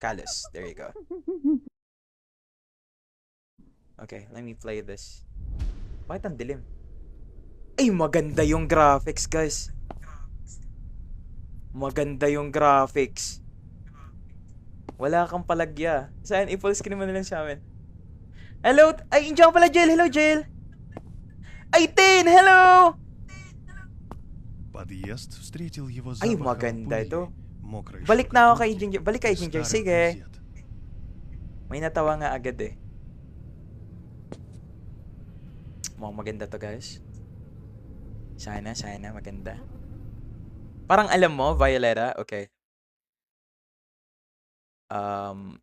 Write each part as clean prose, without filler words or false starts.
Callus. There you go. Okay, let me play this. Bakit ang dilim? Ay, maganda yung graphics, guys. Maganda yung graphics. Wala kang palagya. Saan? I-full screen mo na lang sa amin. Hello? Ay, indiyan pala, Jail. Hello, Jail. Ay, Tin! Hello! Подъезд встретил его Ay, запахом maganda пыли, ito. мокрой Balik na ako kay штукатурки Ginger. Balik kay и Ginger. старых Sige. газет. May natawa nga agad eh. Mukhang maganda to, guys. Sana maganda. Parang alam mo, Violeta. Okay.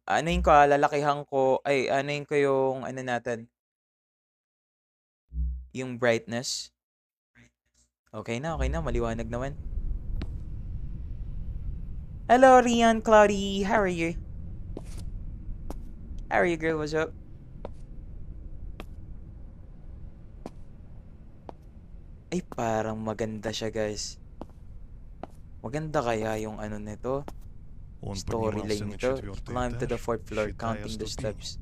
Anuin ko, lalakihan ko. Ay, anuin ko yung ano natin. Yung brightness. Okay na. Maliwanag naman. Hello, Rian, Cloudy. How are you? How are you, girl? What's up? Ay, parang maganda siya, guys. Maganda kaya yung ano nito? Он поднимался Storyline на nito. четвертый Climb to the этаж, 4th floor, считая counting the ступени. steps.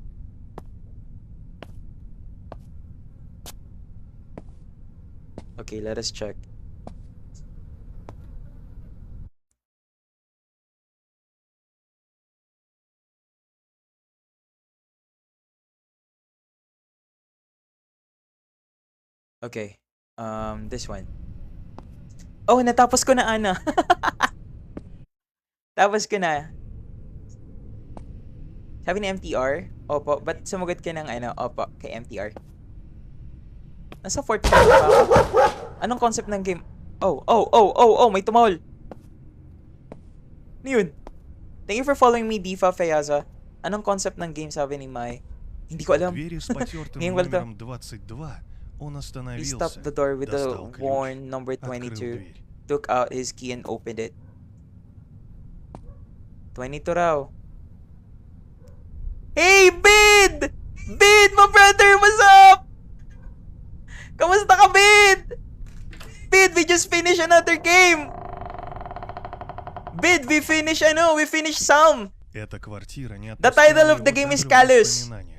Okay, let us check. Okay. This one. Oh, natapos ko na, Ana. Tapos ko na. Sabi ni MTR? Opo. Ba't sumagot ka ng ano? Opo, kay MTR. Nasa 4th floor pa ako. Anong concept ng game? Oh, may tumahol. Ano yun? Thank you for following me, Difa Fayaza. Anong concept ng game, sabi ni Mai? Hindi ko У alam. двери с потертым Ngayon wala to. номером 22 он He остановился, stopped the door with the достал ключ, worn number открыл 22. дверь. Took out his key and opened it. 22 raw. Hey, Bid! Bid, my brother, what's up? Kamusta ka, Bid? Bid, we just finished another game. Bid, we finished some. Эта квартира не The отпускала title of его the game is даже в Callus. воспоминаниях.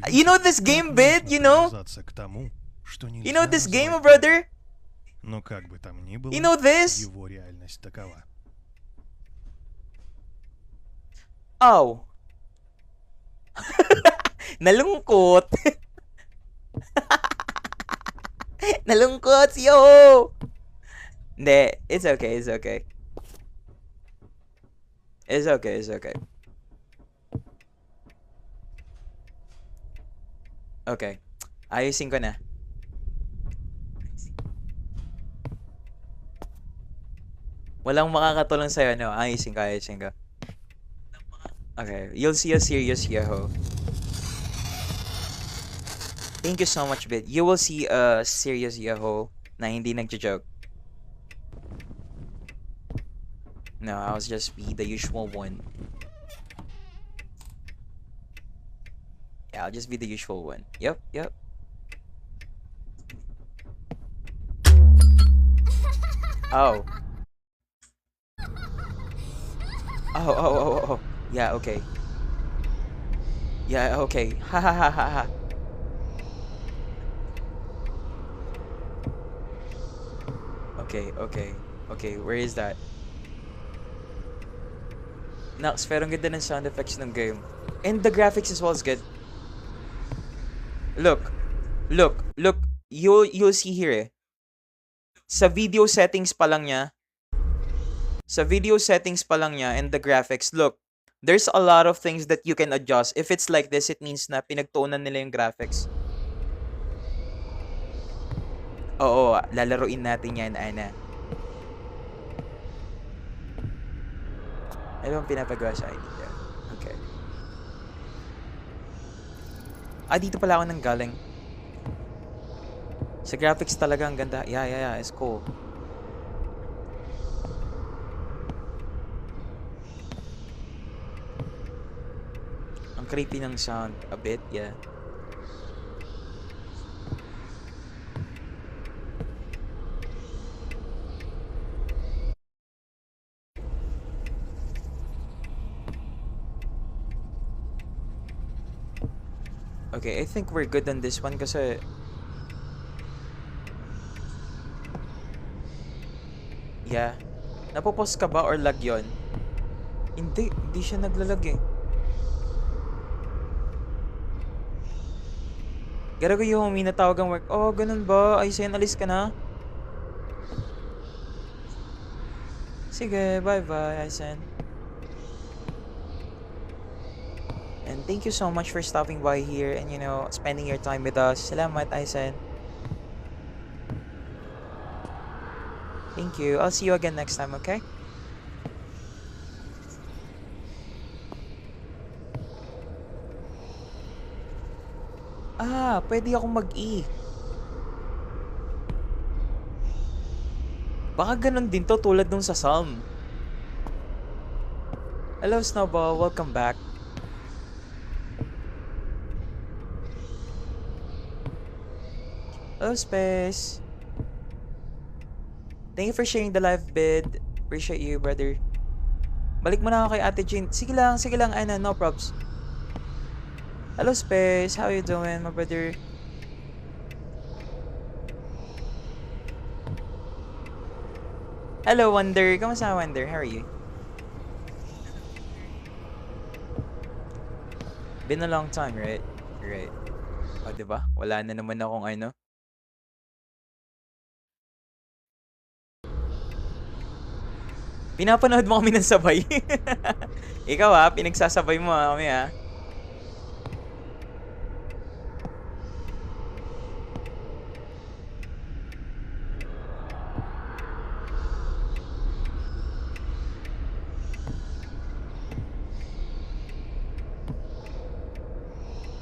You know this game, Bid? You know? Удивительно привязаться к тому, что You know нельзя this game, my назвать brother? Но как бы там ни было, You know this? его реальность такова. Oh. Nalungkot. Nalungkot si Yo. Hindi, it's okay. It's okay. Okay. Ayusin ko na. Walang makakatulong sa'yo, no? Ayusin ko. Okay, you'll see a serious Yahoo. Thank you so much, Bid. You will see a serious Yahoo na hindi nagjo-joke. No, I'll just be the usual one. Yeah, I'll just be the usual one. Yep. Oh. Oh. Yeah, okay. Ha ha ha. Okay, where is that? Nox, pero ang ganda ng sound effects ng game. And the graphics as well is good. Look. You'll see here eh. Sa video settings pa lang niya and the graphics, look. There's a lot of things that you can adjust. If it's like this, it means na pinagtuunan nila yung graphics. Oo, lalaruin natin yan, Ana. Ano bang pinapagawa sa ID? Okay. Dito pala ako nang galing. Sa graphics talaga ang ganda. Yeah, it's cool. Ang creepy ng sound a bit, yeah. Okay, I think we're good on this one kasi... Yeah. Napopos ka ba or lag yon? Hindi siya naglalag eh. Garago yung minatawag ang work. Oh, ganun ba? Ay, Sen, alis ka na? Sige, bye-bye, Aysen. And thank you so much for stopping by here and, you know, spending your time with us. Salamat, Aysen. Thank you. I'll see you again next time, okay? Ah, pwede akong mag-E. Baka ganun din to tulad nung sa Psalm. Hello, Snowball. Welcome back. Hello, Space. Thank you for sharing the live bid. Appreciate you, brother. Balik mo na ako kay Ate Jean. Sige lang, Ana. No props. Hello, Space. How you doing, my brother? Hello, Wonder. Kamusta, Wonder? How are you? Been a long time, right? Right. O, diba? Wala na naman akong ano. Pinapanood mo kami ng sabay. Ikaw ha, pinagsasabay mo ha, kami ha.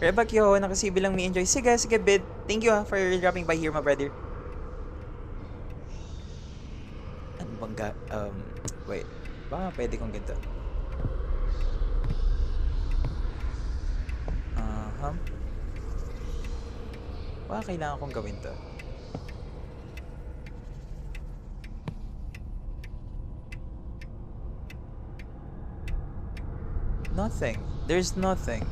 Rebakyo, nakasibi lang me enjoy. Sige, bid. Thank you for dropping by here, my brother. Ano bang wait. Baka pwede kong ganito. Baka kailangan kong gawin to. Nothing. There's nothing.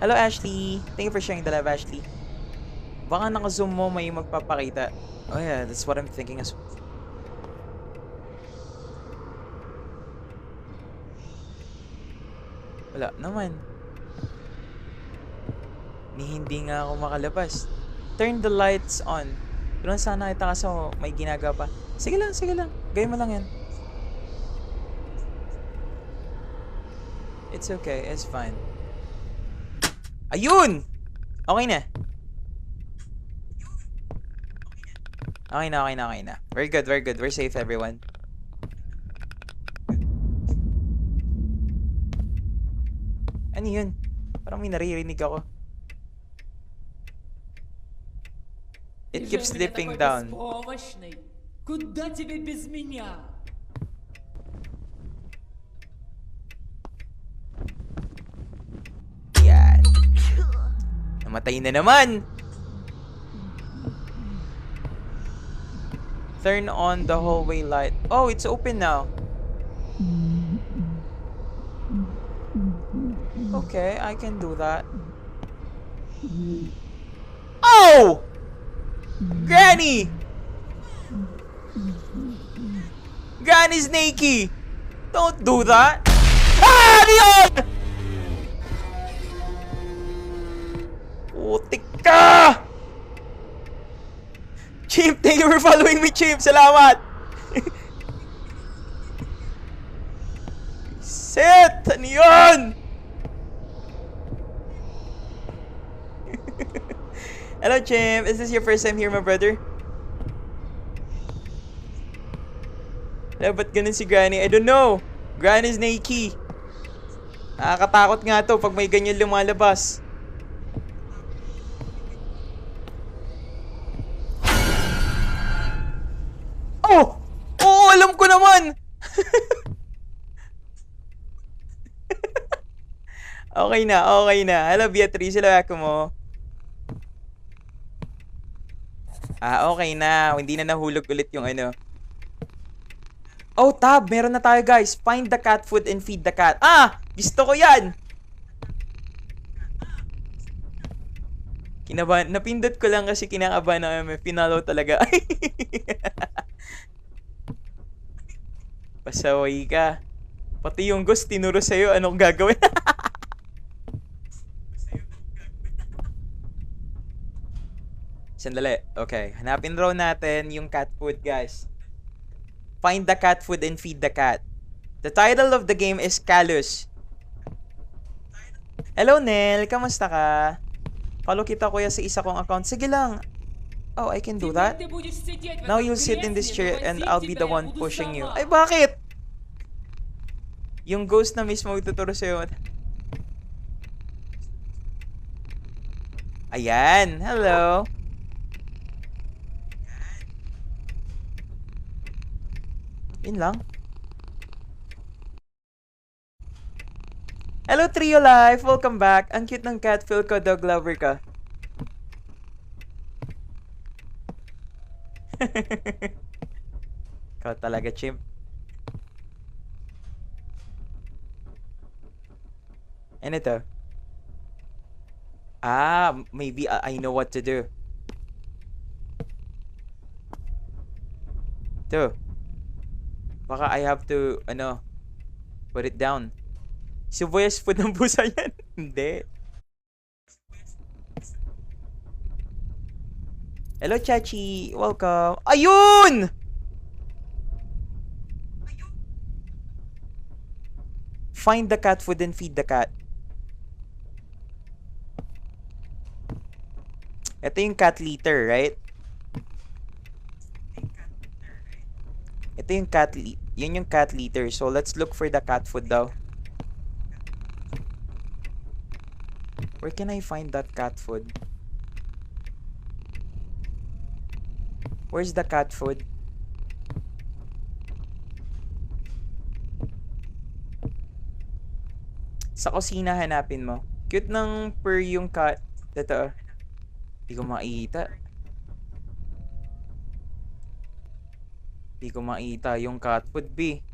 Hello, Ashley. Thank you for sharing the live, Ashley. Baka naka-zoom mo may magpapakita. Oh yeah, that's what I'm thinking as well. Wala naman. Hindi nga ako makalabas. Turn the lights on. Pero sana kita kaso may ginagawa pa. Sige lang. Gawin mo lang yan. It's okay. It's fine. Ayun! Okay na. Okay na. Very good. We're safe, everyone. Ano yun? Parang may naririnig ako. It keeps dipping down. Куда тебе без меня? Yan. Namatay na naman. Turn on the hallway light. Oh, it's open now. Okay, I can do that. Oh! Granny! Granny's naked! Don't do that! Ah! Ano yun? Putik ka! Chimp, thank you for following me, Chimp. Salamat! Set! Ano yun? Hello, Chimp. Is this your first time here, my brother? Hello, ba't ganun si Granny? I don't know. Granny's naked. Nakakatakot nga to pag may ganyan lumalabas. Oh! Oo, alam ko naman! Okay na. Hello, Beatrice. Hello, Akumo. Okay na. Hindi na nahulog ulit yung ano. Oh, tab. Meron na tayo, guys. Find the cat food and feed the cat. Ah! Gusto ko yan! Kinabahan. Napindot ko lang kasi kinakabahan na may pinalo talaga. Pasaway ka. Pati yung ghost tinuro sa'yo anong gagawin. Sandali. Okay. Hanapin raw natin yung cat food, guys. Find the cat food and feed the cat. The title of the game is Callus. Hello, Nel. Kamusta ka? Follow kita kuya sa isa kong account. Sige lang. Oh, I can do that. Теперь ты будешь сидеть в Now этом you'll sit in this chair кресле, and но I'll be возить the тебя я one буду pushing you. сама. Ay, bakit? Yung ghost na mismo magtuturo sa'yo. Ayan. Hello. Yun lang. Hello, Trio Life! Welcome back! Ang cute ng cat, feel ko dog lover ka. Ikaw talaga, chimp. Ano ito? Ah, maybe I know what to do. Ito. Baka I have to, put it down. Sibuyas food ng pusa yan. Hindi. Hello, Chachi. Welcome. Ayun! Find the cat food and feed the cat. Ito yung cat litter, right? Ito yung yun yung cat litter. So, let's look for the cat food daw. Where can I find that cat food? Where's the cat food? Sa kusina hanapin mo. Cute ng purr yung cat. Ito. Hindi ko makita. Hindi ko makita yung cat food, B.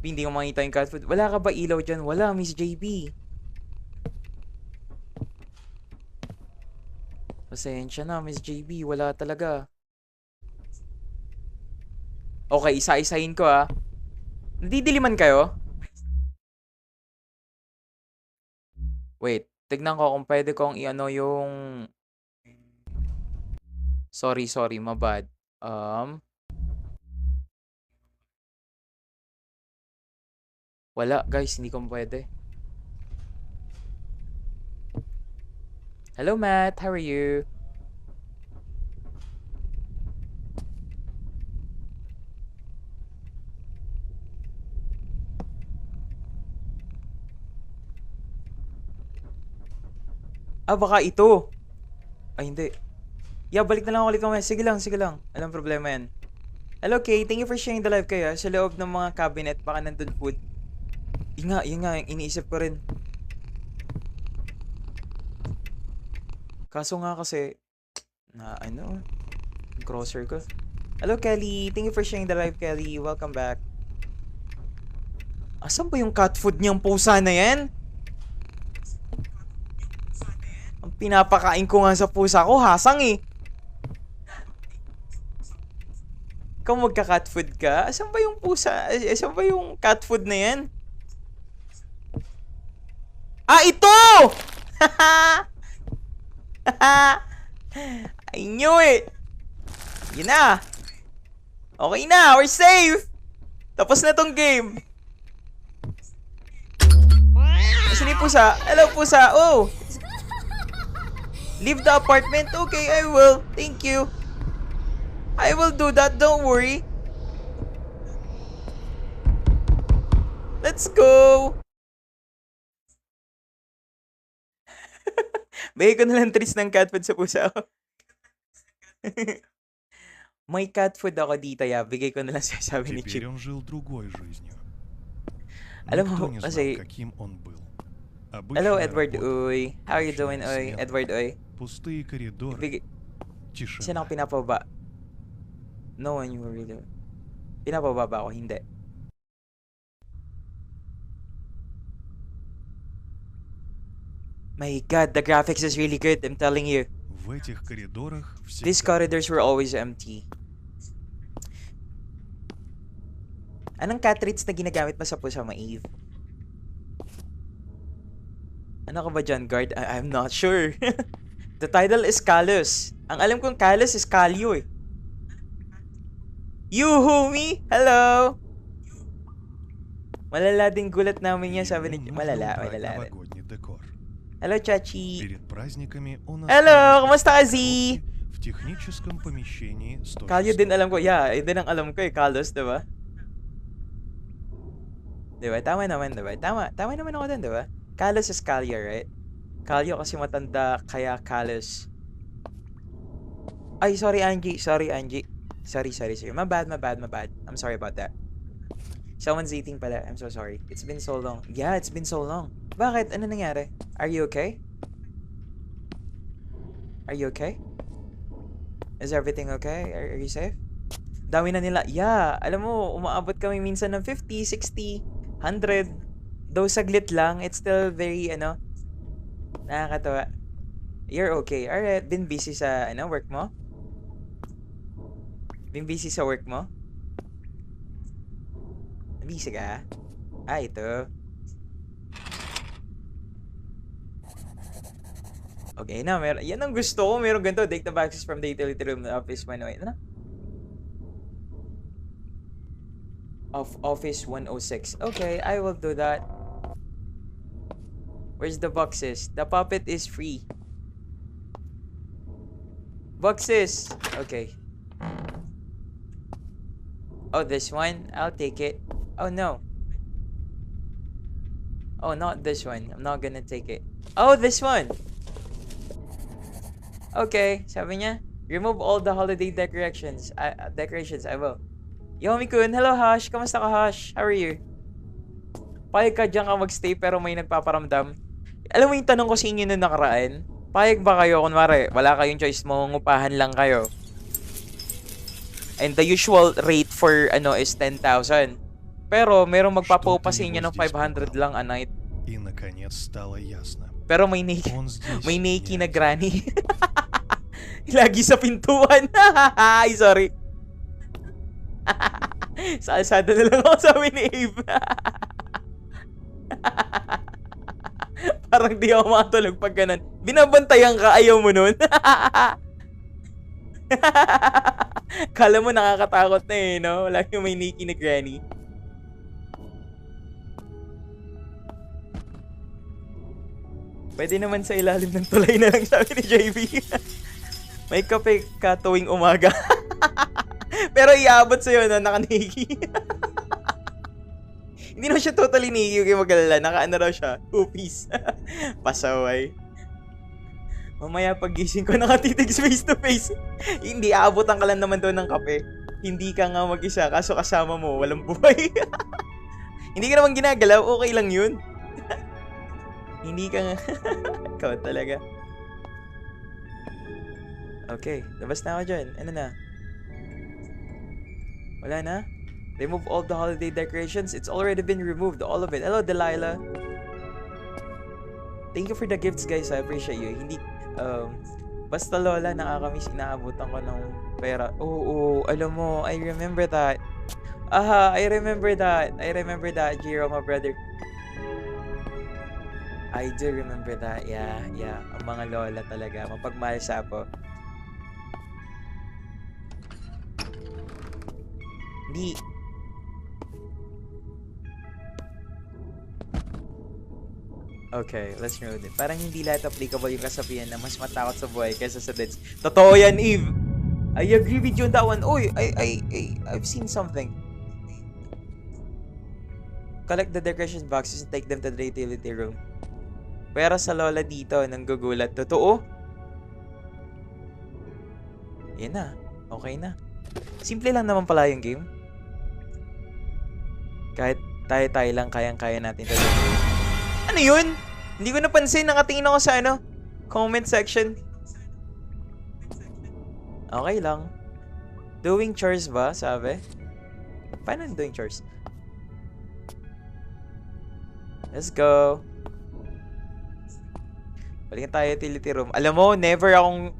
Hindi ko makita yung cat food. Wala ka ba ilaw dyan? Wala, Miss JB. Pasensya na, Miss JB. Wala talaga. Okay, isa-isahin ko ah. Nadidiliman kayo? Wait, tignan ko kung pwede kong i-ano yung... Sorry, mabad. Wala, guys, hindi ko pwede. Hello, Matt. How are you? Ah, baka ito. Ay, hindi. Yeah, balik na lang ulit mamaya. Sige lang. Anong problema yan? Hello, Kay. Thank you for sharing the live kayo. Sa loob ng mga cabinet, baka nandun food. Yun nga, yung iniisip ko rin. Kaso nga kasi, grocer ko. Hello, Kelly. Thank you for sharing the live, Kelly. Welcome back. Asan ba yung cat food niyang pusa na yan? Ang pinapakain ko nga sa pusa ko, hasang eh. Ikaw magka-cat food ka? Asan ba yung pusa? Asan ba yung cat food na yan? Ah, ito! I knew it! Yun na! Okay na! We're safe! Tapos na tong game! Asan yung pusa? Hello, pusa! Oh! Leave the apartment? Okay, I will. Thank you. I will do that. Don't worry. Let's go! Bigay ko na lang treats ng cat food sa pusa ko. May cat food ako dito, ya. Bigay ko na lang siya, sabi ni Chip. Теперь он жил другой жизнью. Alam Никто mo, не kasi... знал, каким он был. Hello, Обычная Edward работа, Uy. How are you doing, обычный Uy? свет, Edward Uy. пустые коридоры, Bigay... Saan тишина. ako pinapababa? No one you were really... Pinapababa ba ako? Hindi. My God, the graphics is really good, I'm telling you. В этих коридорах These всегда corridors were always empty. Anong cat treats na ginagamit mo sa pusa mo, Eve? Ano ka ba dyan, guard? I'm not sure. The title is Callus. Ang alam kong Callus is Calio eh. You, homie! Hello! Malala din gulat namin yan, sabi ni... ему нужно Malala убрать rin. новогодний декор. Hello, Chachi! Перед праздниками он Hello! оставил Kumusta ka, Z? коробки в техническом помещении 106. Calio din alam ko. Yeah, yun din ang alam ko eh. Callus, diba? Diba? Tama naman, diba? Tama naman ako din, diba? Callus is Calio, right? Calio kasi matanda, kaya Callus. Ay, sorry, Angie. Sorry. My bad. I'm sorry about that. Someone's eating pala. I'm so sorry. It's been so long. Yeah, it's been so long. Bakit? Ano nangyari? Are you okay? Are you okay? Is everything okay? Are you safe? Dami na nila. Yeah, alam mo, umaabot kami minsan ng 50, 60, 100. Though saglit lang, it's still very, nakakatawa. You're okay. Alright, been busy sa, work mo? Been busy sa work mo? Busy ka? Ito. Okay na, yan ang gusto ko. Meron ganito, data boxes from the utility room na Office 108. Ano? Of Office 106. Okay, I will do that. Where's the boxes? The puppet is free. Boxes! Okay. Oh, this one? I'll take it. Oh, no. Oh, not this one. I'm not gonna take it. Oh, this one! Okay, sabi niya, remove all the holiday decorations. I will. Yomi-kun, hello Hash. Kamusta ka, Hash? How are you? Payag ka dyan ka magstay pero may nagpaparamdam. Alam mo yung tanong ko sa inyo nung nakaraan? Payag ba kayo? Kunwari, wala kayong choice, mangungupahan lang kayo. And the usual rate for is 10,000. Pero merong magpapaupa sa inyo ng 500 lang a night. И наконец стало ясно. Pero may Он здесь may не naked na один. granny. Lagi sa pintuan. Ay, sorry. Sa alsada na lang ako, sabi ni Abe. Parang di ako makatulog pag ganun. Binabantayan ka, ayaw mo nun. Kala mo nakakatakot na eh, no? Lagi may naked na granny. Pwede naman sa ilalim ng tulay na lang, sabi ni JB. May kape ka tuwing umaga. Pero iabot sa'yo na naka-niki. Hindi naman siya totally niki, huwag mag-alala. Naka-ano raw siya, 2-piece. Pasaway. Mamaya pagising ko nakatitig face to face. Hindi, aabotan ka lang naman doon ng kape. Hindi ka nga mag-isa, kaso kasama mo, walang buhay. Hindi ka naman ginagalaw, okay lang yun. Hindi ka nga. Ikaw talaga. Okay, labas na ako dyan. Ano na? Wala na? Remove all the holiday decorations. It's already been removed, all of it. Hello, Delilah. Thank you for the gifts, guys. I appreciate you. Hindi, basta Lola, nakakamiss, inaabutan ko ng pera. Oo, alam mo, I remember that. I remember that, Jiro, my brother. I do remember that. Yeah. Ang mga lola talaga. Mapagmahal sa apo. Hindi. Okay, let's remove it. Parang hindi lahat applicable yung kasabihan na mas matakot sa buhay kaysa sa deads. Totoo yan, Eve! I agree with you on that one. Uy, I've seen something. Collect the decoration boxes and take them to the utility room. Pero sa lola dito, nanggugulat. Totoo? Yan na. Okay na. Simple lang naman pala yung game. Kahit tayo lang, kayang-kaya natin ito. Ano yun? Hindi ko napansin. Nakatingin ako sa comment section. Okay lang. Doing chores ba? Sabi? Paano doing chores? Let's go. Balikan tayo utility room. Alam mo, never akong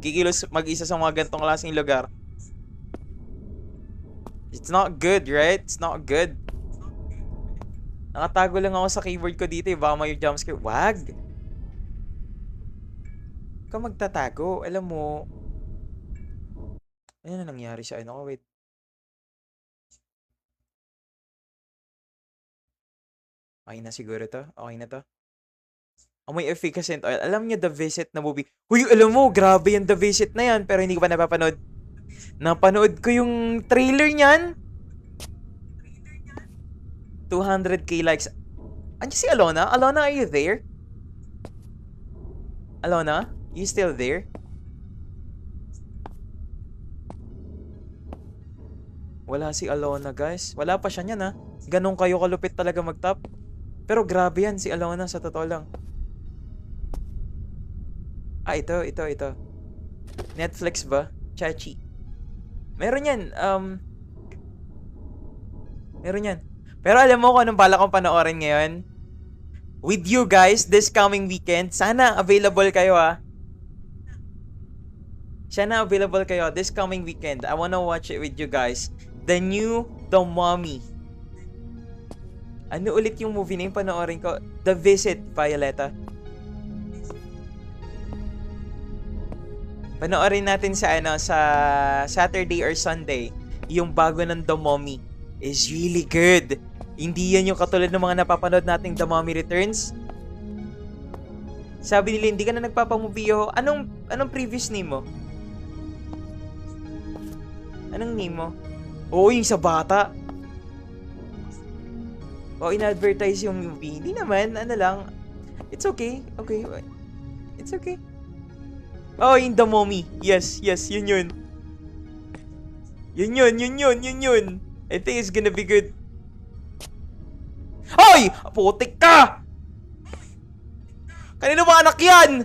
kikilos mag-isa sa mga gantong klaseng lugar. It's not good, right? It's not good. Nakatago lang ako sa keyboard ko dito eh. Baka may jumpscare. Wag! Huwag ka magtatago. Alam mo. Ano na nangyari sa ano ko? Wait. Okay na siguro to. Okay na to. May efficacent oil. Alam niyo The Visit na movie. Huy, alam mo, grabe yung The Visit na yan. Pero hindi ko pa napapanood. Napanood ko yung trailer niyan. 200k likes. Andiyan si Alona? Alona, are you there? Alona? You still there? Wala si Alona, guys. Wala pa siya niyan, ha? Ganun kayo kalupit talaga mag-top. Pero grabe yan, si Alona, sa totoo lang. Ah, ito. Netflix ba? Chachi. Meron yan. Meron yan. Pero alam mo kung anong bala kong panoorin ngayon? With you guys, this coming weekend. Sana available kayo, ha? Sana available kayo this coming weekend. I wanna watch it with you guys. The new The Mummy. Ano ulit yung movie na yung panoorin ko? The Visit, Violeta. Panoorin natin sa Saturday or Sunday. Yung bago ng The Mummy is really good. Hindi yan yung katulad ng mga napapanood nating The Mummy Returns. Sabi nila hindi ka na nagpapamovie ho. Anong previous name mo? Anong name mo? Oo, yung sa bata. O, in-advertise yung movie. Hindi naman, ano lang. It's okay. Okay. It's okay. Oh, yung The Mummy. Yes, yun yun. Yun. I think it's gonna be good. Hoy! Putik ka! Kanino ba anak yan?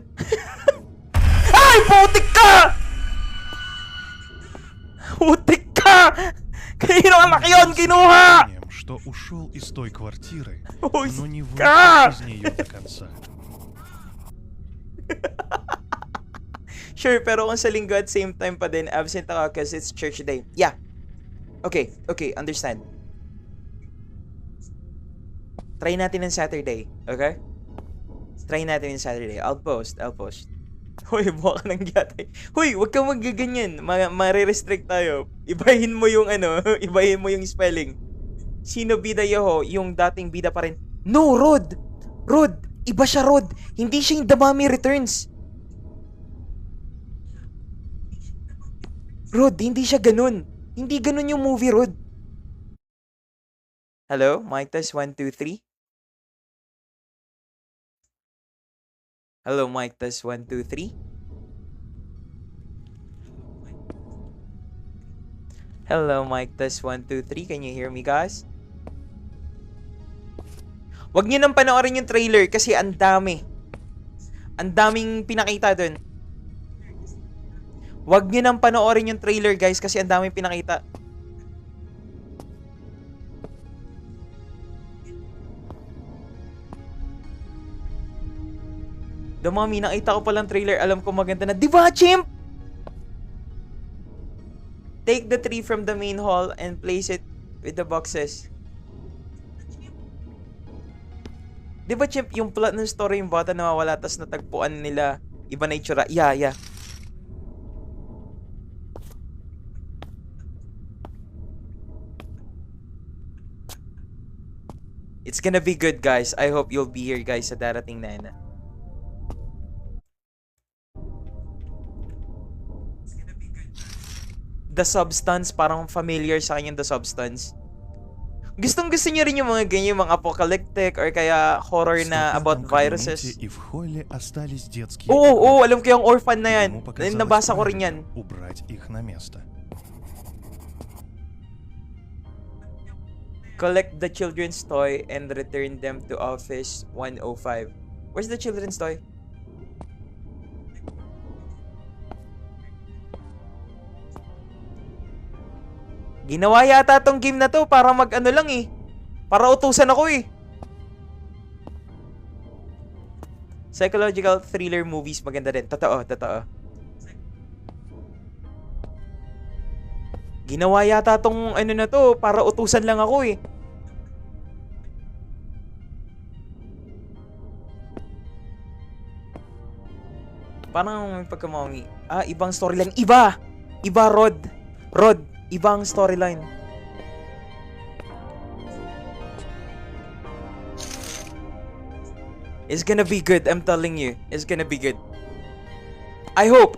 Ay! Putik ka! Putik ka! Kanino anak yan? Kinuha! Что ушел из той квартиры, Ой, но не вышел ка! из нее до конца. Sure, pero kung sa linggo at same time pa din, absent ako kasi it's church day. Yeah. Okay, understand. Try natin ng Saturday, okay? Try natin ng Saturday. I'll post. Hoy, buka ka ng yatay. Hoy, wag kang magaganyan. Mare-restrict tayo. Ibahin mo yung ibahin mo yung spelling. Sino bida Yoho? Yung dating bida pa rin. No, Rod! Iba siya, Rod. Hindi siya yung The Mummy Returns. Rod, hindi siya ganun. Hindi ganun yung movie, Rod. Hello? Mic test 1, 2, 3. Hello, mic test 1, 2, 3. Hello, mic test 1, 2, 3. Can you hear me, guys? Wag niyo nang panoorin yung trailer kasi ang dami. Ang daming pinakita dun. Wag niyo nang panoorin yung trailer, guys, kasi ang daming pinakita. The Mummy, nakita ko palang trailer. Alam ko maganda na. Diba, chimp? Take the tree from the main hall and place it with the boxes. Diba, chimp, yung plot ng story, yung bata na mawala tas natagpuan nila. Iba na itsura. Yeah. It's gonna be good, guys. I hope you'll be here, guys, sa darating na yan. The Substance, parang familiar sa akin yung The Substance. Gustong-gusto niyo rin yung mga ganyan, mga apocalyptic or kaya horror В na about стеклянном viruses. кабинете и в холле остались детские Oo, игрушки. alam ko yung orphan na yan. Ему показалось Nabasa ko rin yan. правильным убрать их на место. Collect the children's toy and return them to office 105. Where's the children's toy? Ginawa yata tong game na to para mag-ano lang eh. Para utusan ako eh. Psychological thriller movies, maganda din. Totoo, totoo. Ginawa yata tong ano na to, para utusan lang ako eh. Parang may pagkamawi. Ibang storyline. Iba! Iba, Rod. Rod, ibang storyline. It's gonna be good, I'm telling you. It's gonna be good. I hope.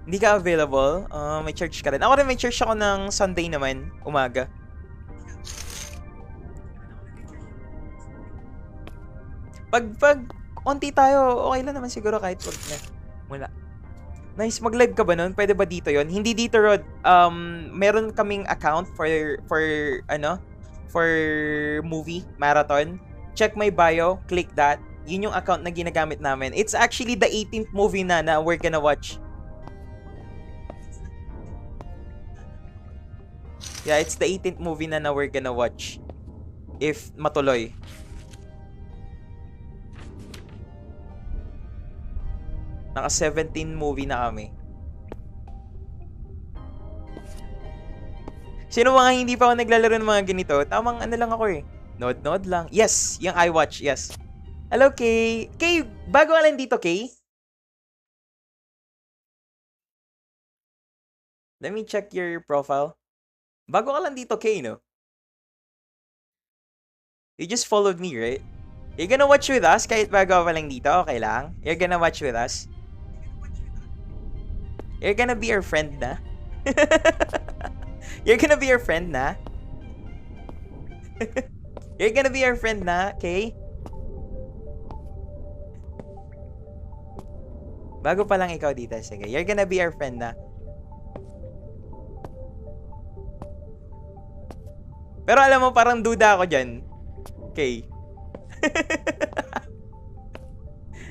Hindi ka available? May church ka rin. Ako rin may church ako ng Sunday naman, umaga. Pag onti tayo, okay lang naman siguro kahit wag na. Wala. Nice, mag-live ka ba nun? Pwede ba dito yon? Hindi dito, Rod. Meron kaming account for movie marathon. Check my bio, click that. Yun yung account na ginagamit namin. It's actually the 18th movie na we're gonna watch. Yeah, it's the 18th movie na we're gonna watch. If matuloy. Naka 17 movie na kami. Sino mga hindi pa ako naglalaro ng mga ganito? Tamang ano lang ako eh. Nod lang. Yes, yung iWatch, yes. Hello, Kay. Kay, bago ka lang dito, Kay. Let me check your profile. Bago ka lang dito, Kay, no? You just followed me, right? You're gonna watch with us kahit bago ka lang dito, okay lang? You're gonna watch with us? You're gonna be our friend na? You're gonna be our friend na? You're gonna be our friend na, Kay? Bago pa lang ikaw dito, sige. You're gonna be our friend na. Pero alam mo, parang duda ako dyan. Okay.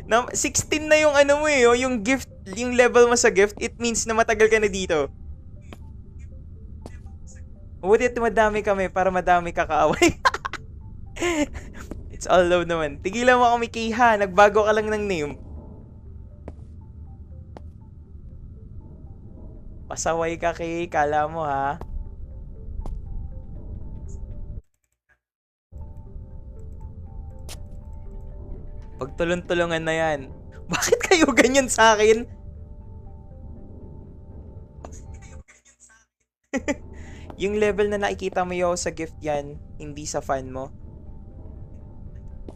16 na yung ano mo eh, yung gift, yung level mo sa gift, it means na matagal ka na dito. Butit madami kami para madami kakaaway. It's all love naman. Tigilan mo kami, Kay, ha. Nagbago ka lang ng name. Pasaway ka, Kay. Kala mo, ha. Pagtulong-tulungan na yan. Bakit kayo ganyan sa akin? Yung level na nakikita mo sa gift yan, hindi sa fan mo.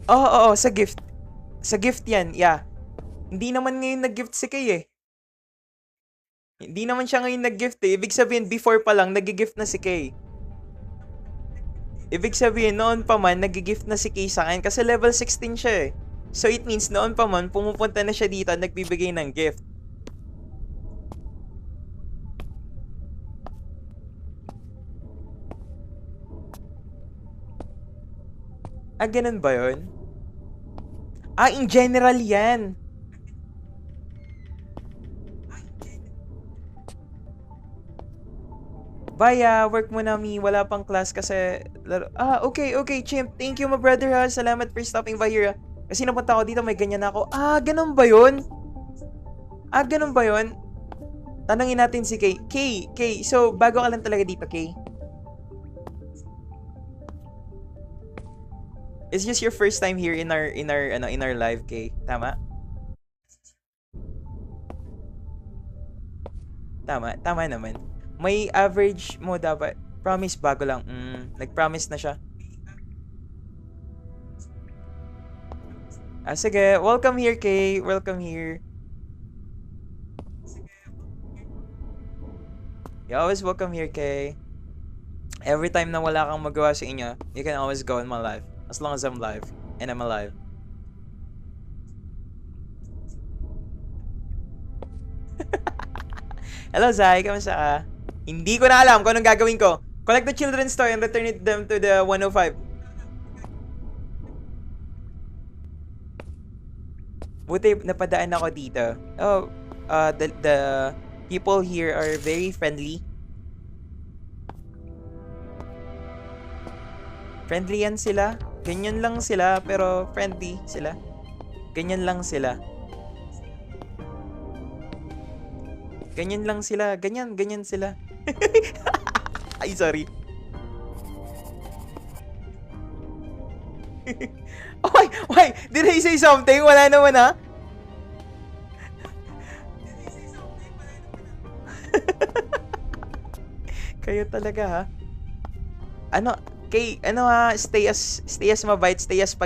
Oo, sa gift. Sa gift yan, yeah. Hindi naman ngayon nag-gift si Kay eh. Hindi naman siya ngayon nag-gift eh. Ibig sabihin, before pa lang, nag-gift na si Kay. Ibig sabihin, noon pa man, nag-gift na si Kay sa akin kasi level 16 siya eh. So it means noon pa man, pumupunta na siya dito at nagbibigay ng gift. Ganun ba yun? In general yan. Bye, work mo na, Mi. Wala pang class kasi... Okay, Chimp. Thank you, my brother, ha. Salamat for stopping by here, ha. Kasi napunta ako dito, may ganyan ako. Ganun ba yun? Ganun ba yun? Tanungin natin si Kay. Kay, so, bago ka lang talaga dito, Kay? It's just your first time here in our live, Kay. Tama? Tama naman. May average mo dapat. Promise, bago lang. Nag-promise na siya. Sige. Welcome here, Kay. Welcome here. You always welcome here, Kay. Every time na wala kang magawa sa inyo, you can always go in my live. As long as I'm live. And I'm alive. Hello, Zai. Kamusta ka? Hindi ko na alam kung anong gagawin ko. Collect the children's toy and return it them to the 105. Buti napadaan ako dito. Oh, the people here are very friendly. Friendly yan sila. Ganyan lang sila, pero friendly sila. Ganyan lang sila. Ganyan lang sila. Ganyan sila. Ay, sorry. Why? Did I say something? Wala naman, ha? Kayo talaga, ha? Stay as mabait, stay as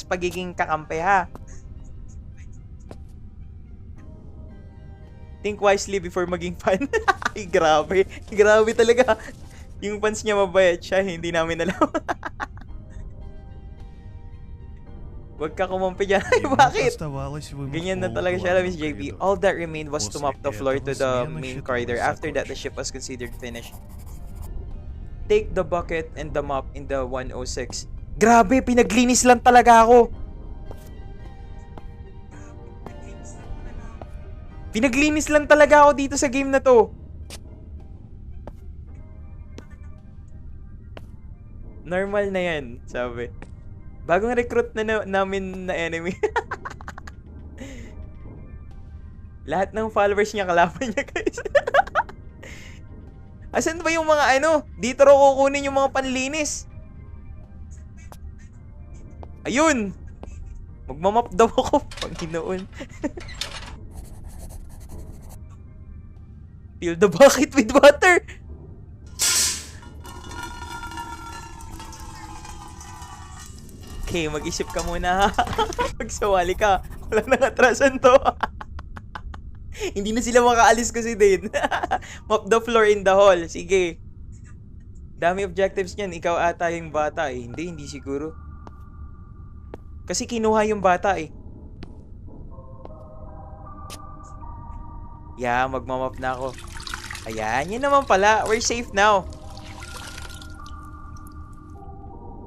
pagiging kakampi, ha? Think wisely before maging fan. Ay, grabe. Grabe talaga. Yung fans niya mabait siya, hindi namin alam. Wag ka kumampi dyan. Ay, Ему bakit? оставалось вымыть Ganyan na пол talaga siya, главного Miss JB. коридора. All that remained was to После mop the floor to этого the смена main считалась corridor. After that, the законченной. ship was considered finished. Take the bucket and the mop in the 106. Grabe, pinaglinis lang talaga ako. Pinaglinis lang talaga ako dito sa game na to. Normal na yan, sabi. Bagong recruit na namin na enemy. Lahat ng followers niya kalaban niya, guys. Asan ba yung mga dito raw kukunin yung mga panlinis. Ayun. Magmamap daw ako, Panginoon. Fill the bucket with water. Okay, mag-isip ka muna, ha? Pag sawali ka, wala nang atrasan to. Hindi na sila makaalis kasi din. Mop the floor in the hall. Sige. Dami objectives niyan. Ikaw ata yung bata eh. Hindi siguro. Kasi kinuha yung bata eh. Yeah, magmamap na ako. Ayan, yun naman pala. We're safe now.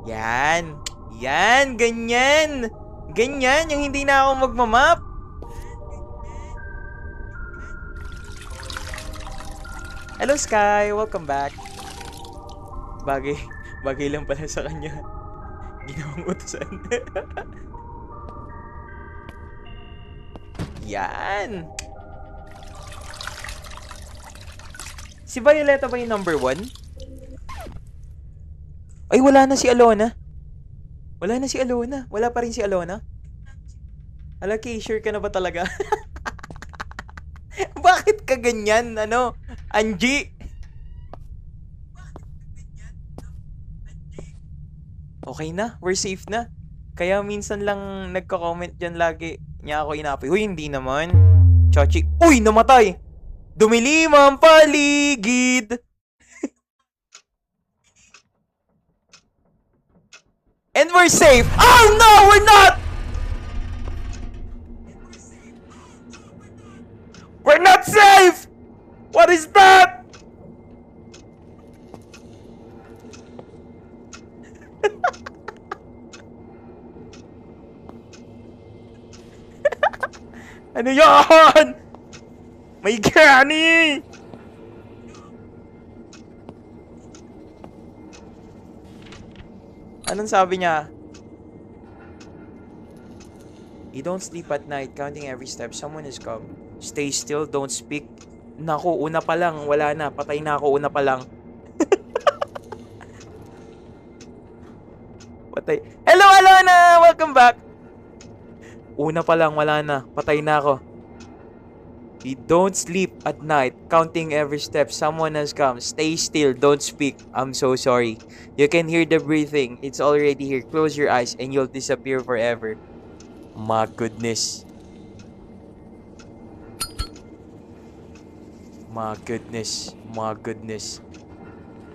Yan. Yan, ganyan. Ganyan, yung hindi na ako magmamap. Hello, Sky. Welcome back. Bagay lang pala sa kanya. Ginawang utusan. Yan. Si Violeta ba yung number 1? Ay, wala na si Alona. Wala na si Alona. Wala pa rin si Alona. Alaki, sure ka na ba talaga? Bakit ka ganyan, Angie? Okay na, we're safe na. Kaya minsan lang nagko-comment dyan lagi niya ako inapoy. Uy, hindi naman. Chachi. Uy, namatay! Dumilim ang paligid! And we're safe! Oh no, we're not! We're not safe! What is that? Ano yan? May gani! Anong sabi niya? You don't sleep at night, counting every step. Someone has come. Stay still, don't speak. Naku, una pa lang. Wala na. Patay na ako una pa lang. Patay. Hello, Alona! Welcome back! Una pa lang, wala na. Patay na ako. You don't sleep at night, counting every step. Someone has come. Stay still, don't speak. I'm so sorry. You can hear the breathing. It's already here. Close your eyes and you'll disappear forever. My goodness. My goodness. My goodness.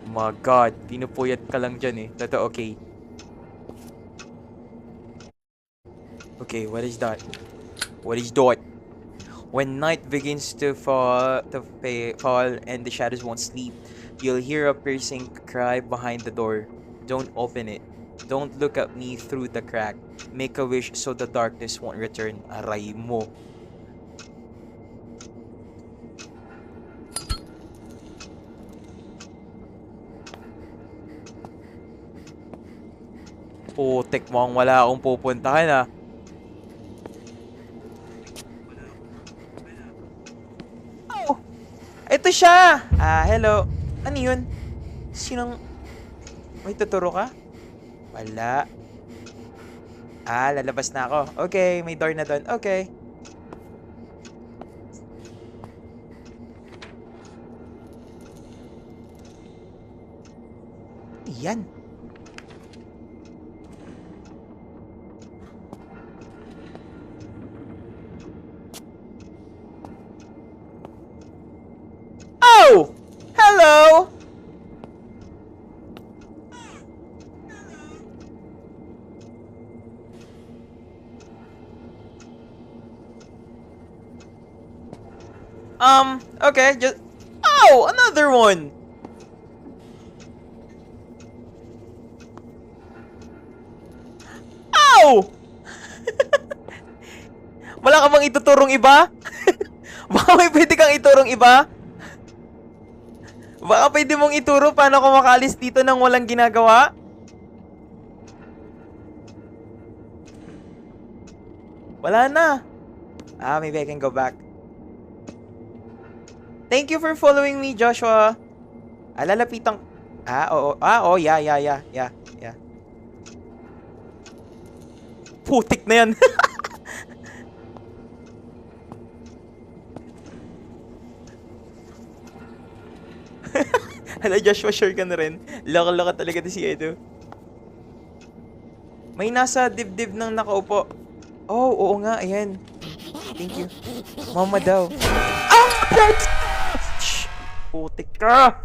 My God. Pinupuyat ka lang dyan eh. Totoo, okay. Okay, what is that? What is that? When night begins to fall and the shadows won't sleep, you'll hear a piercing cry behind the door. Don't open it. Don't look at me through the crack. Make a wish so the darkness won't return. Aray mo. Putik mo ang wala akong pupuntahan ah. Oh! Ito siya! Hello. Ano yun? Sinong... May tuturo ka? Wala. Lalabas na ako. Okay, may door na doon. Okay. Yan. Oh! Hello! Okay, just... Oh! Another one! Ow! Wala ka bang ituturong iba? Baka may pwede kang iturong iba? Baka pwede mong ituro paano ako makalis dito nang walang ginagawa? Wala na. Maybe I can go back. Thank you for following me, Joshua. Lalapitan... oo. Yeah. Putik na yan. Hala, Joshua, sure ka na rin. Loko-loko talaga to si Edo. May nasa dibdib ng nakaupo. Oh, oo nga, ayan. Thank you. Mama daw. Shh! Putik ka!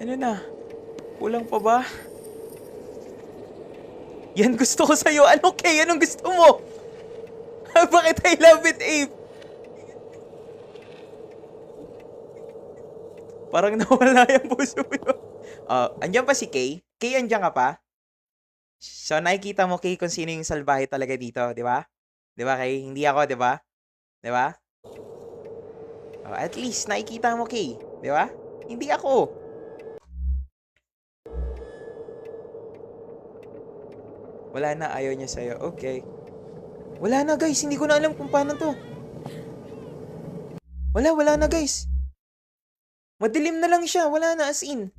Ano na? Kulang pa ba? Yan gusto ko sa'yo. Ano, Kay? Anong gusto mo? Bakit I love it, Abe? Parang nawala yung puso mo. Andyan pa si Kay? Kay, andyan ka pa? So, nakikita mo, Kay, kung sino yung salbahe talaga dito, di ba? Di ba, Kay? Hindi ako, di ba? Di ba? At least, nakikita mo, Kay. Di ba? Hindi ako. Wala na, ayaw niya sa'yo. Okay. Wala na, guys. Hindi ko na alam kung paano to. Wala na, guys. Madilim na lang siya. Wala na, as in.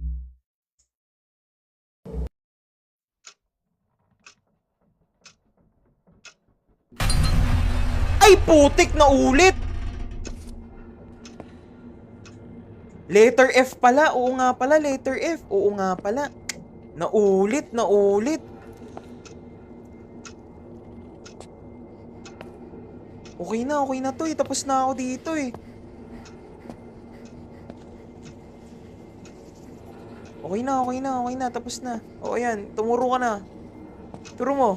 Ay, putik na ulit! Letter F pala. Oo nga pala, letter F. Oo nga pala. Naulit. Okay na to eh. Tapos na ako dito eh. Okay na. Tapos na. O, ayan. Tumuro ka na. Turo mo.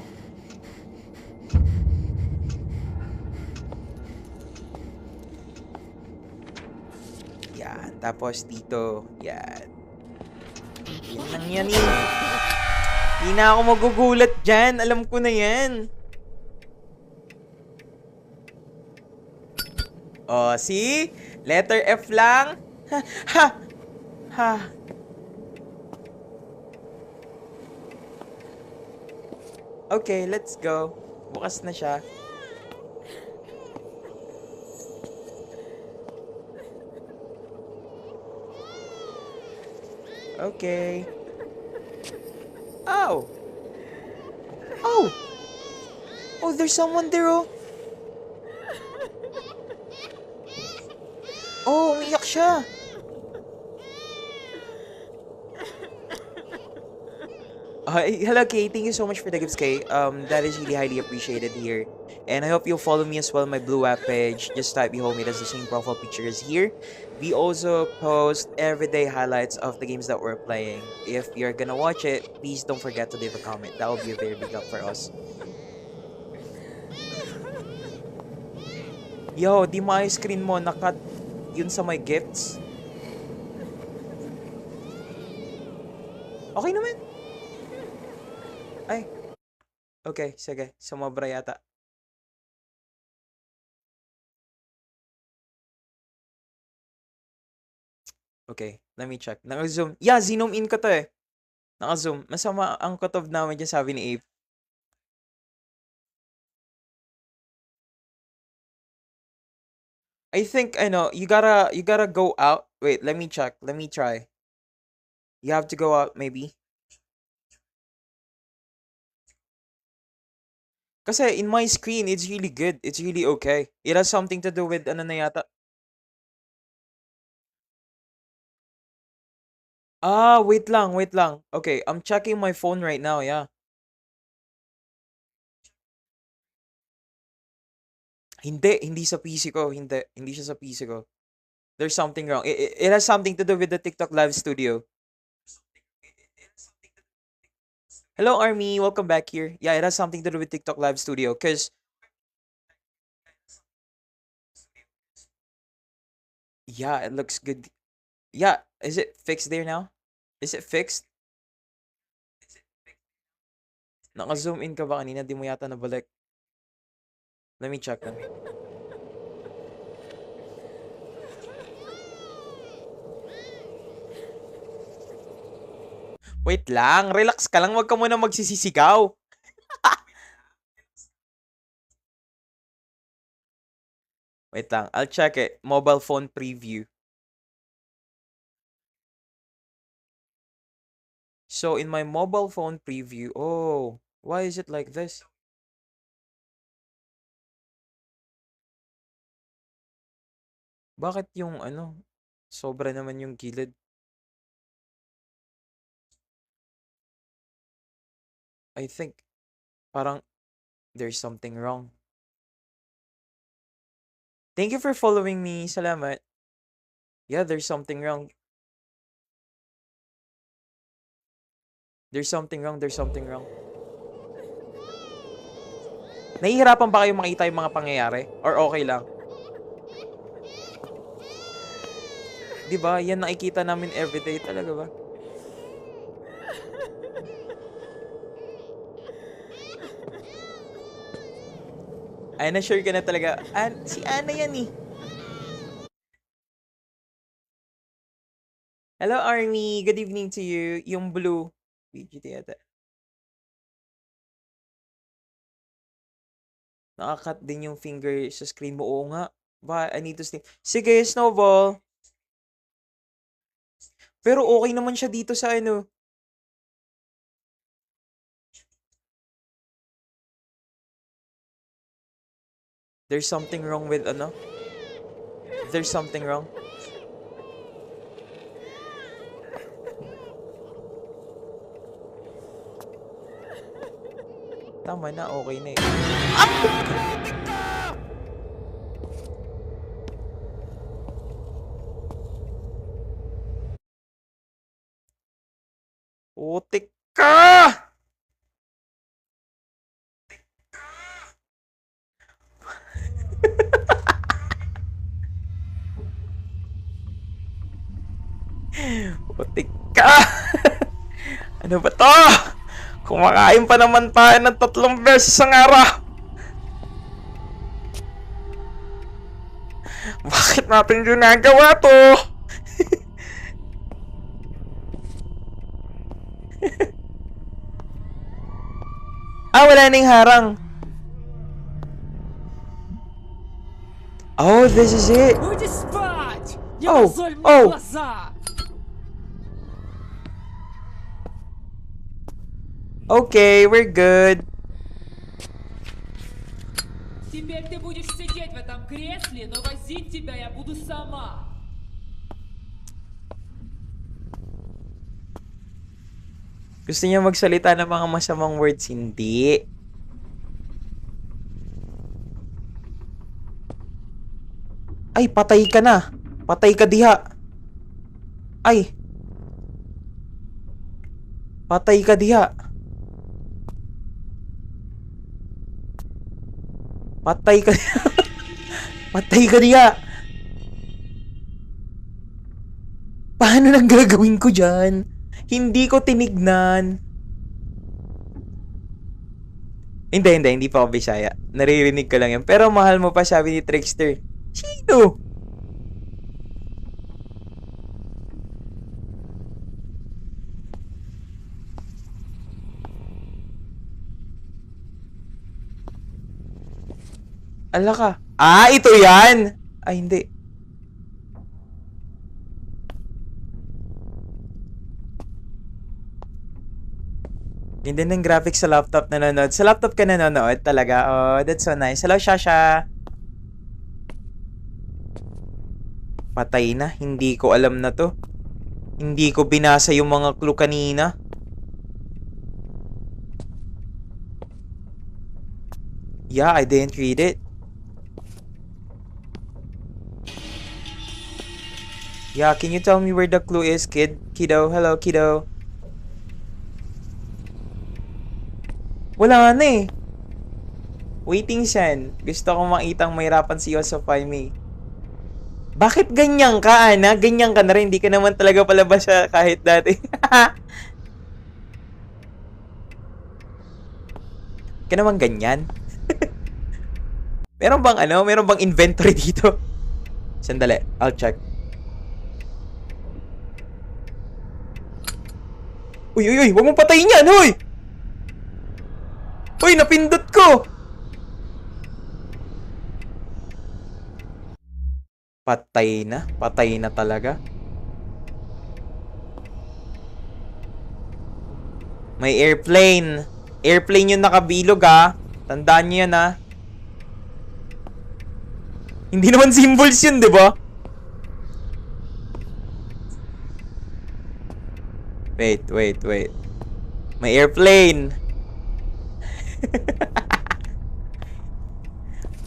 Yan. Tapos dito. Yan. Yan lang yan eh. Hindi na ako magugulat dyan. Alam ko na yan. Oh, see? Letter F lang. Ha. Okay, let's go. Bukas na siya. Okay. Oh, there's someone there, oh. Oh, umiyak siya. Hello, Kay. Thank you so much for the gifts, Kay. That is really highly appreciated here. And I hope you'll follow me as well on my Blue app page. Just type Behold Me, that's the same profile picture as here. We also post everyday highlights of the games that we're playing. If you're gonna watch it, please don't forget to leave a comment. That will be a very big help for us. Yo, di maayos screen mo. Nakat yun sa my gifts. Okay naman. Ay. Okay, sige. Sumobra yata. Okay, let me check. Naka-zoom. Yeah, zoom in ko to eh. Naka-zoom. Masama ang cutoff namin dyan, sabi ni Ape. I think, I know, you gotta go out. Wait, let me check. Let me try. You have to go out, maybe. Kasi in my screen, it's really good. It's really okay. It has something to do with ano na yata. Ah, wait lang, wait lang. Okay, I'm checking my phone right now, yeah. Hindi sa PC ko. Hindi siya sa PC ko. There's something wrong. It has something to do with the TikTok Live Studio. Hello, Army. Welcome back here. Yeah, it has something to do with TikTok Live Studio. Because, yeah, it looks good. Yeah, is it fixed there now? Is it fixed? Naka-zoom in ka ba kanina? Di mo yata nabalik. Let me check then. Wait lang. Relax ka lang. Huwag ka muna magsisisigaw. Wait lang. I'll check it. Mobile phone preview. So, in my mobile phone preview, oh, why is it like this? Bakit yung ano, sobra naman yung gilid? I think, parang, there's something wrong. Thank you for following me. Salamat. Yeah, there's something wrong. There's something wrong. There's something wrong. Nahihirapan ba kayo makita yung mga pangyayari? Or okay lang? Diba? Yan nakikita namin everyday talaga ba? Ay, na-sure ka na talaga. Si Ana yan eh. Hello, Army. Good evening to you. Yung blue. VGT yata. Nakakat din yung finger sa screen mo. Oo nga. Ba, I need to sleep. Sige, Snowball. Pero okay naman siya dito sa ano. There's something wrong with ano? There's something wrong. Tama na, okay na eh. Putik ka! Putik ka! Ano ba to? Kumakain pa naman tayo ng 3 beses ang araw. Bakit natin ginagawa to? Wala nang harang. Oh, this is it. Уйди спать! Не Oh, мозоль мне oh. глаза! Okay, we're good. Теперь ты будешь сидеть в этом кресле, но возить тебя я буду сама. Gusto niya magsalita ng mga masamang words, hindi. Ay, patay ka na. Patay ka diha. Ay. Patay ka diha. Patay ka diha. Patay ka diha. Paano nang gagawin ko dyan? Hindi ko tinignan. Hindi pa ako Bisaya. Naririnig ko lang yan. Pero mahal mo pa, sabi ni Trickster. Sino? Ala ka. Ah, ito yan! Ay, hindi. Ganda ng graphics sa laptop nanonood. Sa laptop ka nanonood talaga. Oh, that's so nice. Hello, Shasha. Patay na. Hindi ko alam na to. Hindi ko binasa yung mga clue kanina. Yeah, I didn't read it. Yeah, can you tell me where the clue is, kiddo? Hello, kiddo. Wala na eh. Waiting siyan. Gusto kong makitang mahirapan si Yosofy May. Bakit ganyan ka, Ana? Ganyan ka na rin. Hindi ka naman talaga palabas siya kahit dati. Ka naman ganyan? Meron bang Meron bang inventory dito? Sandali, I'll check. Uy, huwag mong patayin yan, hoy! Uy, napindot ko! Patay na talaga. May airplane. Airplane yung nakabilog, ha. Tandaan niyo yan, ha. Hindi naman symbols yun, di ba? Wait. May airplane.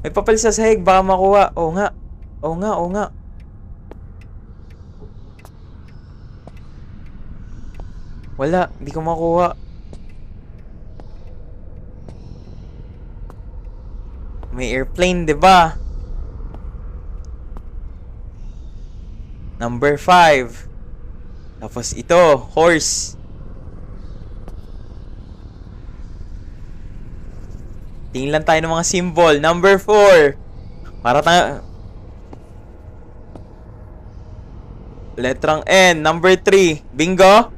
May papel sa sahig, baka makuha. Oo nga. Wala, hindi ko makuha. May airplane, 'di ba? Number 5. Tapos ito, horse. Tingin lang tayo ng mga symbol. Number 4. Para tayo... Letrang N. Number 3. Bingo?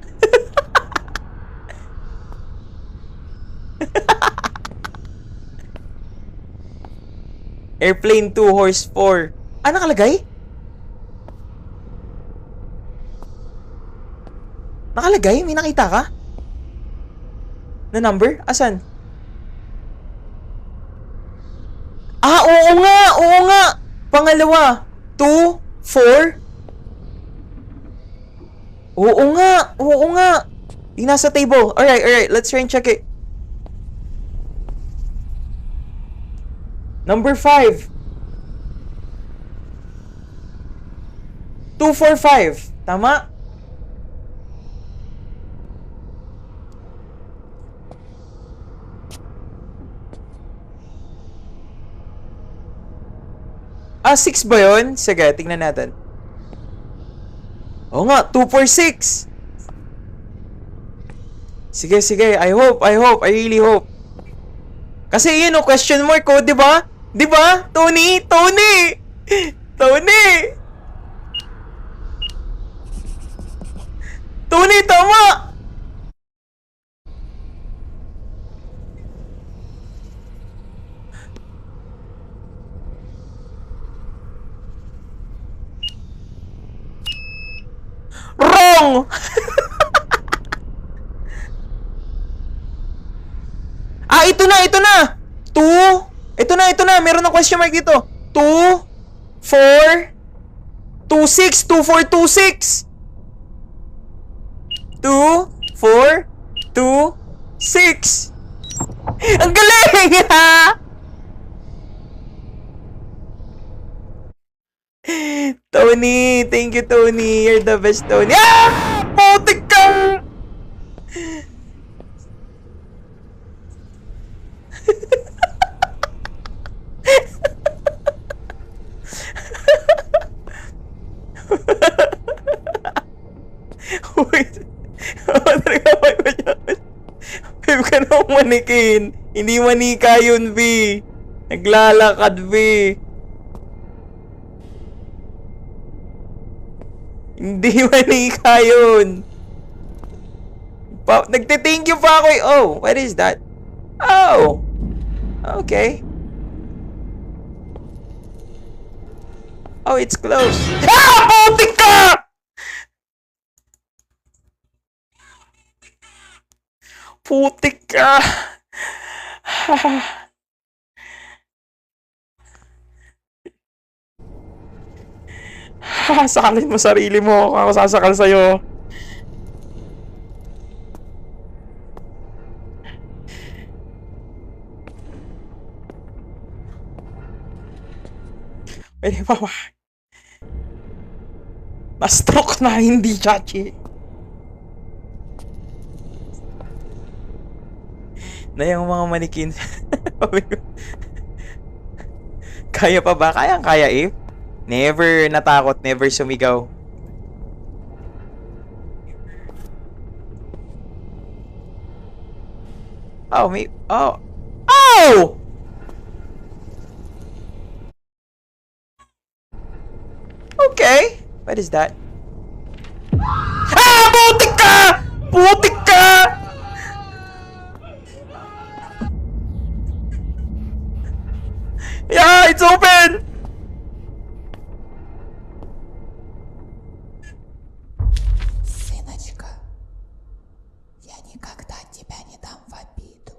Airplane 2, horse 4. Ah, nakalagay? Nakalagay? May nakita ka? Na number? Asan? Ah, oo nga! Pangalawa. 2, 4. Oo nga. Yung nasa table. Alright. Let's try and check it. Number 5. 2, 4, 5. Tama? Ah, 6 ba yun? Sige, tingnan natin. Oo nga, 2, 4, 6. Sige. I really hope. Kasi yun o, question mark ko, di ba? Di ba? Tony! Tony, tama! Wrong! Ah, ito na! 2. Ito na. Meron ng question mark dito. 2, 4, 2, 6. 2, 4, 2, 6. 2, 4, 2, 6. Ang galing! Tony! Thank you, Tony! You're the best, Tony! Ah! Putik ka! Wait. Talaga ba yun? Babe ka na manikin. Hindi manika yun, B. Naglalakad, B. Hindi manika yun. Nagte-thank you pa ako eh. Oh, what is that? Oh. Okay. Oh, it's closed. Ah! Putik ka! Putik ka! Sakalin mo sarili mo. Ako sasakal sa'yo. Pwede pa ba? Na-stroke na, hindi chachi. Na yung mga manikin. Kaya pa ba? Kaya eh. Never natakot, never sumigaw. Oh, may... Oh! Oh! Okay. What is that? Ah! Putik ka! Putik ka! Yeah, it's open! Сыночка, я никогда тебя не дам в обиду.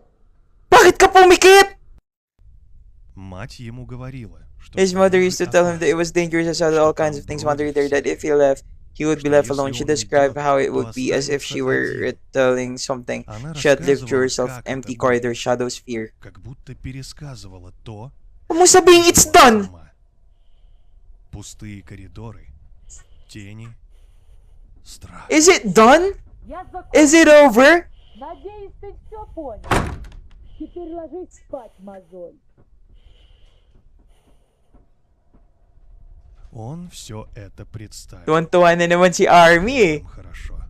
Bakit ka pumikit? Мать ему говорила, что... His mother used to tell him that it опасно, was dangerous and said all kinds of things wondering there that if he left, he would be left alone. She described how it would be as if she were telling something. Она She had lived through рассказывала, herself, как empty это corridors, было, shadows, fear. как будто пересказывала то, Huwag mo sabihin it's что было done! дома. Пустые коридоры, тени, страх. Is it done? Я закончил. Is it over? Надеюсь, ты все понял. Теперь ложись спать, мозоль. Он все это представил. Tuwan-tuwa na naman si Army eh. Хорошо.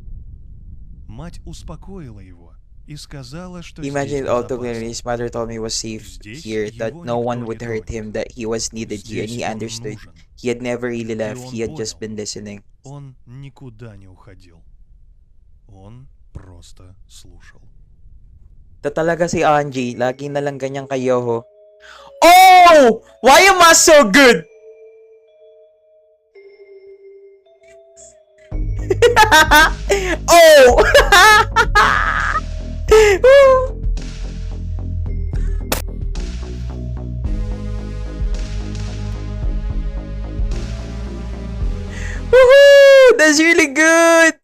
Мать успокоила его и сказала, что Imagine здесь it all took безопасно. place. His mother told me he was safe Здесь here, that его no никто one не would hurt тронет. him, that he was needed here, and Здесь he он understood. нужен. He had never really left, он he had just понял. been listening. Он никуда не уходил. Он просто слушал. Ta talaga si Angie, lagi na lang ganyang kayoho. Oh! Why am I so good? Oh! Woohoo! That's really good!